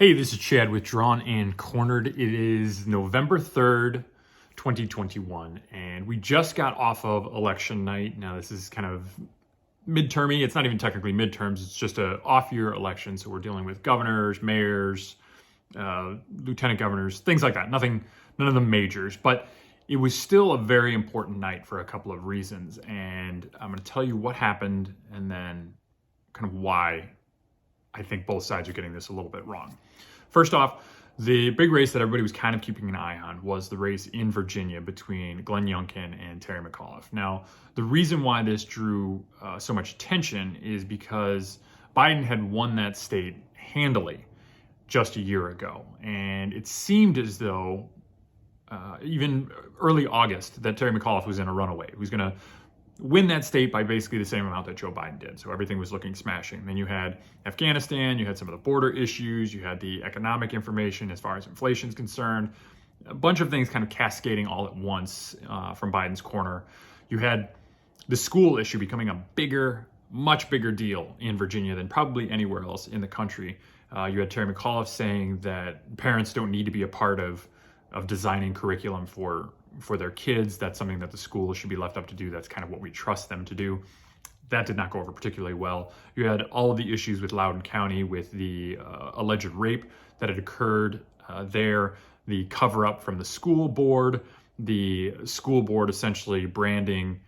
Hey, this is Chad with Drawn and Cornered. It is November 3rd, 2021, and we just got off of election night. Now, this is kind of midtermy. It's not even technically midterms. It's just a off-year election, so we're dealing with governors, mayors, lieutenant governors, things like that. None of the majors, but it was still a very important night for a couple of reasons, and I'm going to tell you what happened and then kind of why I think both sides are getting this a little bit wrong. First off, the big race that everybody was kind of keeping an eye on was the race in Virginia between Glenn Youngkin and Terry McAuliffe. Now, the reason why this drew so much attention is because Biden had won that state handily just a year ago. And it seemed as though even early August that Terry McAuliffe was in a runaway. He was going to win that state by basically the same amount that Joe Biden did. So everything was looking smashing. Then you had Afghanistan, you had some of the border issues, you had the economic information as far as inflation is concerned, a bunch of things kind of cascading all at once from Biden's corner. You had the school issue becoming a much bigger deal in Virginia than probably anywhere else in the country. You had Terry McAuliffe saying that parents don't need to be a part of designing curriculum for their kids. That's something that the school should be left up to do. That's kind of what we trust them to do. That did not go over particularly well. You had all of the issues with Loudoun County with the alleged rape that had occurred there, the cover up from the school board essentially branding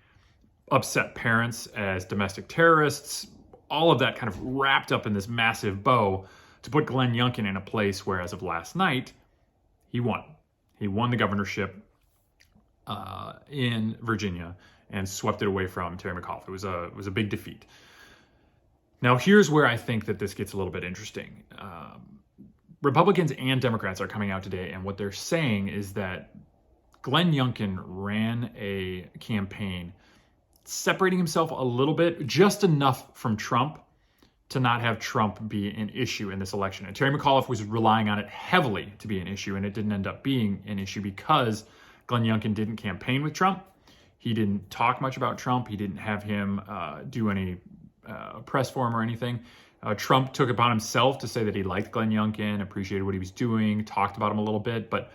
upset parents as domestic terrorists, all of that kind of wrapped up in this massive bow to put Glenn Youngkin in a place where, as of last night, he won. He won the governorship in Virginia and swept it away from Terry McAuliffe. It was a big defeat. Now, here's where I think that this gets a little bit interesting. Republicans and Democrats are coming out today, and what they're saying is that Glenn Youngkin ran a campaign separating himself a little bit, just enough from Trump to not have Trump be an issue in this election. And Terry McAuliffe was relying on it heavily to be an issue, and it didn't end up being an issue because Glenn Youngkin didn't campaign with Trump. He didn't talk much about Trump. He didn't have him do any press for him or anything. Trump took it upon himself to say that he liked Glenn Youngkin, appreciated what he was doing, talked about him a little bit, but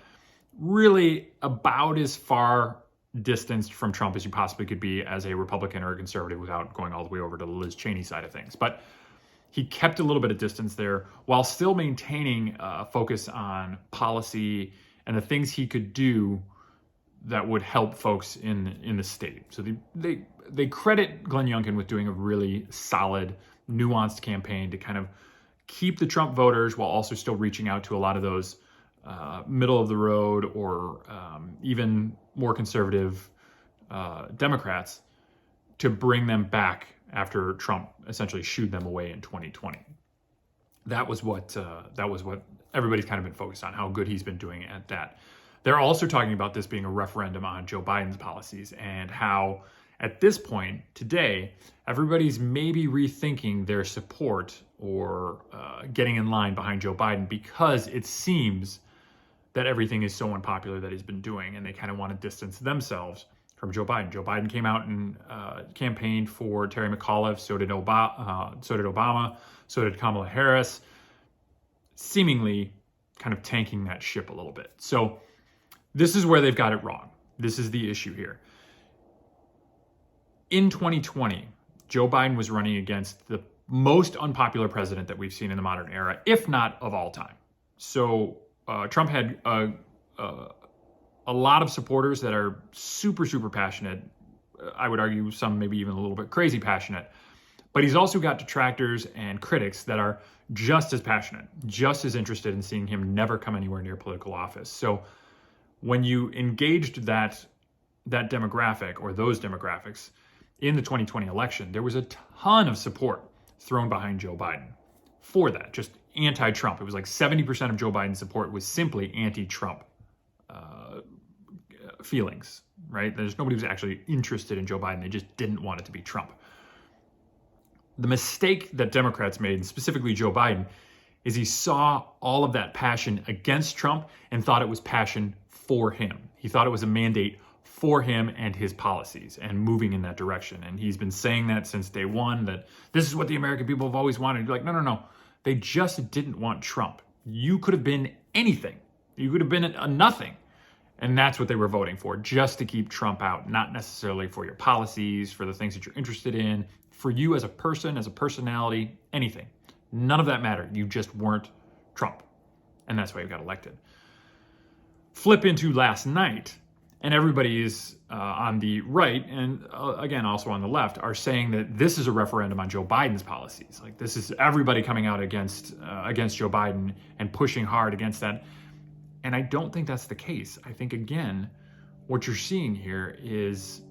really about as far distanced from Trump as you possibly could be as a Republican or a conservative without going all the way over to the Liz Cheney side of things. But he kept a little bit of distance there while still maintaining a focus on policy and the things he could do that would help folks in the state. So they credit Glenn Youngkin with doing a really solid, nuanced campaign to kind of keep the Trump voters while also still reaching out to a lot of those middle of the road or even more conservative Democrats to bring them back after Trump essentially shooed them away in 2020. That was what everybody's kind of been focused on, how good he's been doing at that. They're also talking about this being a referendum on Joe Biden's policies and how, at this point today, everybody's maybe rethinking their support or getting in line behind Joe Biden because it seems that everything is so unpopular that he's been doing, and they kind of want to distance themselves from Joe Biden. Joe Biden came out and campaigned for Terry McAuliffe. So did Obama. So did Kamala Harris, seemingly kind of tanking that ship a little bit. So this is where they've got it wrong. This is the issue here. In 2020, Joe Biden was running against the most unpopular president that we've seen in the modern era, if not of all time. So Trump had a lot of supporters that are super, super passionate. I would argue some maybe even a little bit crazy passionate. But he's also got detractors and critics that are just as passionate, just as interested in seeing him never come anywhere near political office. So when you engaged that demographic or those demographics in the 2020 election, there was a ton of support thrown behind Joe Biden for that, just anti-Trump. It was like 70% of Joe Biden's support was simply anti-Trump feelings, right? There's nobody who's actually interested in Joe Biden. They just didn't want it to be Trump. The mistake that Democrats made, and specifically Joe Biden, is he saw all of that passion against Trump and thought it was passion for him. He thought it was a mandate for him and his policies and moving in that direction. And he's been saying that since day one, that this is what the American people have always wanted. You're like, no. They just didn't want Trump. You could have been anything. You could have been a nothing. And that's what they were voting for, just to keep Trump out, not necessarily for your policies, for the things that you're interested in, for you as a person, as a personality, anything. None of that mattered. You just weren't Trump. And that's why you got elected. Flip into last night, and everybody is on the right, and again, also on the left, are saying that this is a referendum on Joe Biden's policies. Like, this is everybody coming out against Joe Biden and pushing hard against that. And I don't think that's the case. I think, again, what you're seeing here is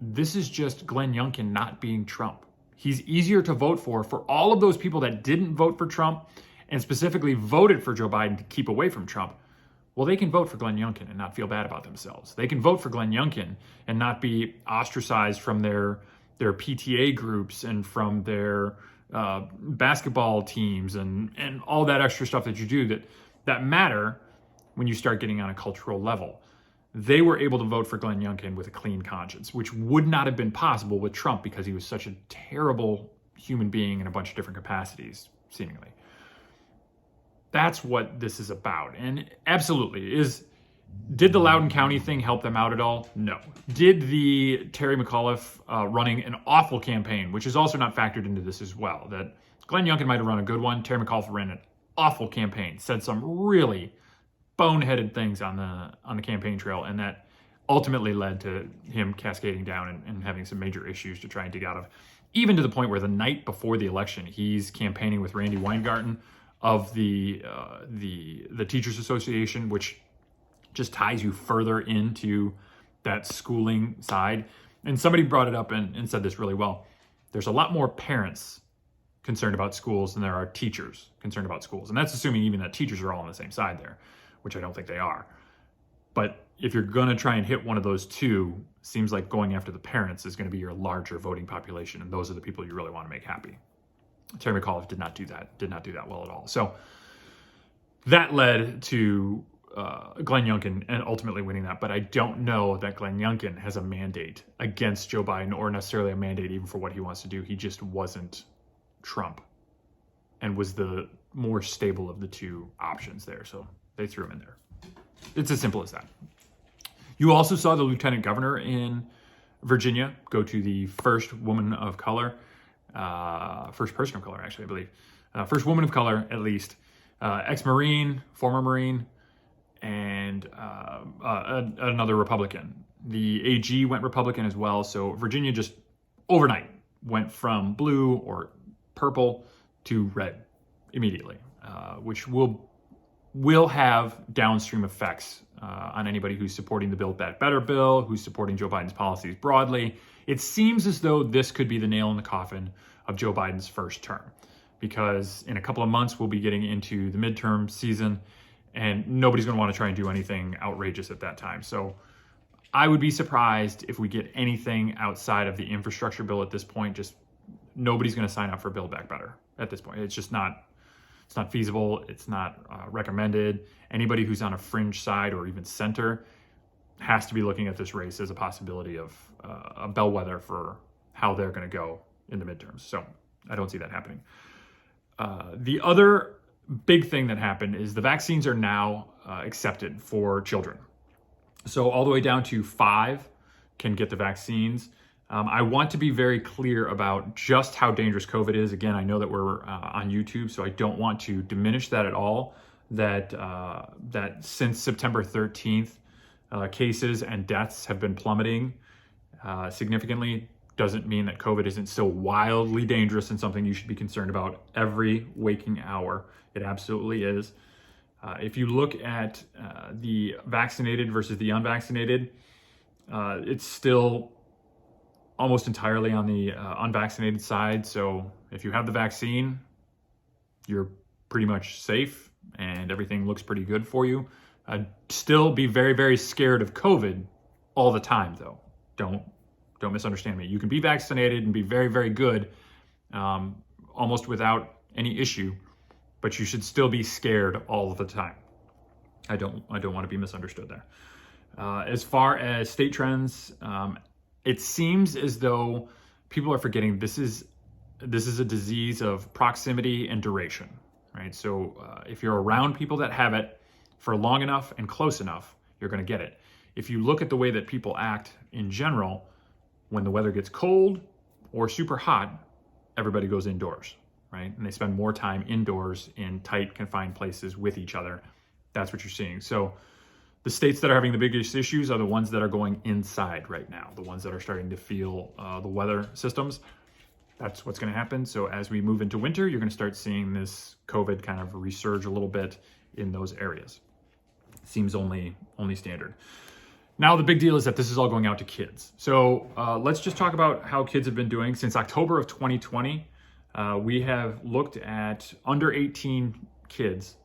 this is just Glenn Youngkin not being Trump. He's easier to vote for all of those people that didn't vote for Trump and specifically voted for Joe Biden to keep away from Trump. Well, they can vote for Glenn Youngkin and not feel bad about themselves. They can vote for Glenn Youngkin and not be ostracized from their PTA groups and from their basketball teams and all that extra stuff that you do that matter when you start getting on a cultural level. They were able to vote for Glenn Youngkin with a clean conscience, which would not have been possible with Trump because he was such a terrible human being in a bunch of different capacities, seemingly. That's what this is about. And absolutely, did the Loudoun County thing help them out at all? No. Did the Terry McAuliffe running an awful campaign, which is also not factored into this as well, that Glenn Youngkin might have run a good one, Terry McAuliffe ran an awful campaign, said some really boneheaded things on the campaign trail, and that ultimately led to him cascading down and having some major issues to try and dig out of, even to the point where the night before the election, he's campaigning with Randy Weingarten of the Teachers Association, which just ties you further into that schooling side. And somebody brought it up and said this really well. There's a lot more parents concerned about schools than there are teachers concerned about schools. And that's assuming even that teachers are all on the same side there, which I don't think they are. But if you're going to try and hit one of those two, seems like going after the parents is going to be your larger voting population, and those are the people you really want to make happy. Terry McAuliffe did not do that well at all. So that led to Glenn Youngkin and ultimately winning that. But I don't know that Glenn Youngkin has a mandate against Joe Biden, or necessarily a mandate even for what he wants to do. He just wasn't Trump and was the more stable of the two options there. So they threw him in there. It's as simple as that. You also saw the lieutenant governor in Virginia go to the first woman of color, first person of color, actually, I believe. First woman of color, at least. Ex-Marine, former Marine, and another Republican. The AG went Republican as well. So Virginia just overnight went from blue or purple to red immediately, which will have downstream effects on anybody who's supporting the Build Back Better bill, who's supporting Joe Biden's policies broadly. It seems as though this could be the nail in the coffin of Joe Biden's first term, because in a couple of months, we'll be getting into the midterm season, and nobody's going to want to try and do anything outrageous at that time. So I would be surprised if we get anything outside of the infrastructure bill at this point. Just nobody's going to sign up for Build Back Better at this point. It's just not. It's not feasible. It's not recommended. Anybody who's on a fringe side or even center has to be looking at this race as a possibility of a bellwether for how they're going to go in the midterms. So I don't see that happening. The other big thing that happened is the vaccines are now accepted for children. So all the way down to 5 can get the vaccines. I want to be very clear about just how dangerous COVID is. Again, I know that we're on YouTube, so I don't want to diminish that at all. That since September 13th, cases and deaths have been plummeting significantly. Doesn't mean that COVID isn't still wildly dangerous and something you should be concerned about every waking hour. It absolutely is. If you look at the vaccinated versus the unvaccinated, it's still almost entirely on the unvaccinated side. So if you have the vaccine, you're pretty much safe and everything looks pretty good for you. Still be very, very scared of COVID all the time, though. Don't misunderstand me. You can be vaccinated and be very, very good, almost without any issue, but you should still be scared all of the time. I don't want to be misunderstood there. As far as state trends, it seems as though people are forgetting this is a disease of proximity and duration. right? So if you're around people that have it for long enough and close enough, you're going to get it. If you look at the way that people act in general, when the weather gets cold or super hot, everybody goes indoors, right? And they spend more time indoors in tight, confined places with each other. That's what you're seeing. So the states that are having the biggest issues are the ones that are going inside right now, the ones that are starting to feel the weather systems. That's what's going to happen. So as we move into winter, you're going to start seeing this COVID kind of resurge a little bit in those areas. Seems only standard. Now, the big deal is that this is all going out to kids. So let's just talk about how kids have been doing. Since October of 2020, we have looked at under 18 kids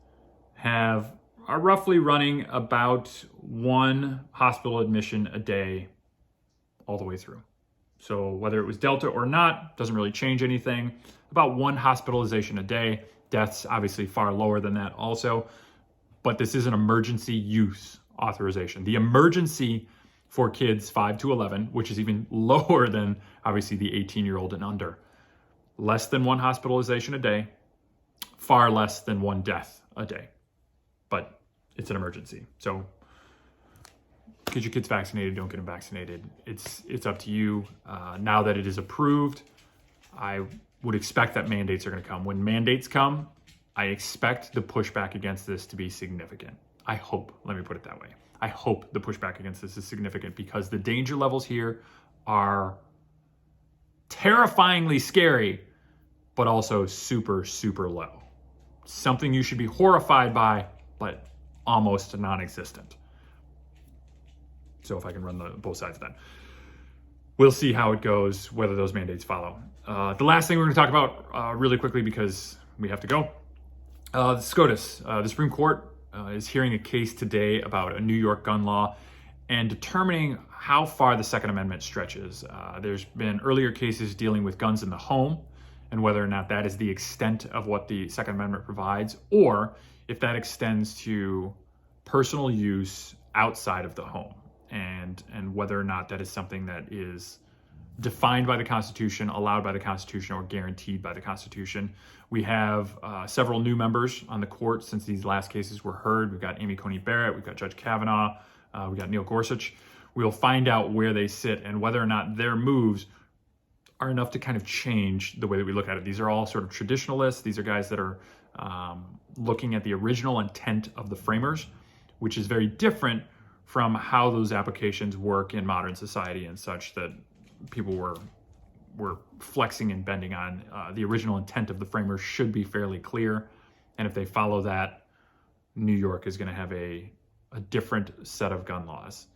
are roughly running about 1 hospital admission a day all the way through. So whether it was Delta or not, doesn't really change anything. About 1 hospitalization a day. Deaths obviously far lower than that also. But this is an emergency use authorization. The emergency for kids 5 to 11, which is even lower than obviously the 18-year-old and under. Less than 1 hospitalization a day, far less than 1 death a day. But it's an emergency. So get your kids vaccinated, don't get them vaccinated. It's up to you. Now that it is approved, I would expect that mandates are going to come. When mandates come, I expect the pushback against this to be significant. I hope, let me put it that way. I hope the pushback against this is significant because the danger levels here are terrifyingly scary, but also super, super low. Something you should be horrified by, but almost non-existent. So if I can run both sides of that. We'll see how it goes, whether those mandates follow. The last thing we're going to talk about really quickly because we have to go. The SCOTUS, the Supreme Court is hearing a case today about a New York gun law and determining how far the Second Amendment stretches. There's been earlier cases dealing with guns in the home and whether or not that is the extent of what the Second Amendment provides, or if that extends to personal use outside of the home, and whether or not that is something that is defined by the Constitution, allowed by the Constitution, or guaranteed by the Constitution. We have several new members on the court since these last cases were heard. We've got Amy Coney Barrett, we've got Judge Kavanaugh, we've got Neil Gorsuch. We'll find out where they sit and whether or not their moves are enough to kind of change the way that we look at it. These are all sort of traditionalists. These are guys that are looking at the original intent of the framers, which is very different from how those applications work in modern society and such that people were flexing and bending on. The original intent of the framers should be fairly clear. And if they follow that, New York is going to have a different set of gun laws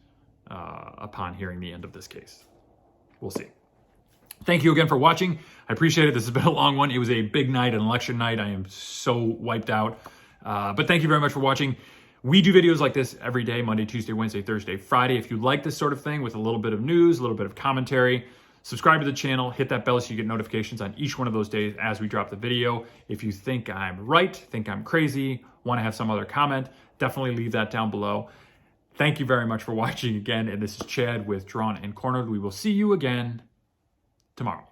upon hearing the end of this case. We'll see. Thank you again for watching. I appreciate it. This has been a long one. It was a big night, an election night. I am so wiped out. But thank you very much for watching. We do videos like this every day, Monday, Tuesday, Wednesday, Thursday, Friday. If you like this sort of thing with a little bit of news, a little bit of commentary, subscribe to the channel, hit that bell so you get notifications on each one of those days as we drop the video. If you think I'm right, think I'm crazy, want to have some other comment, definitely leave that down below. Thank you very much for watching again. And this is Chad with Drawn and Cornered. We will see you again tomorrow.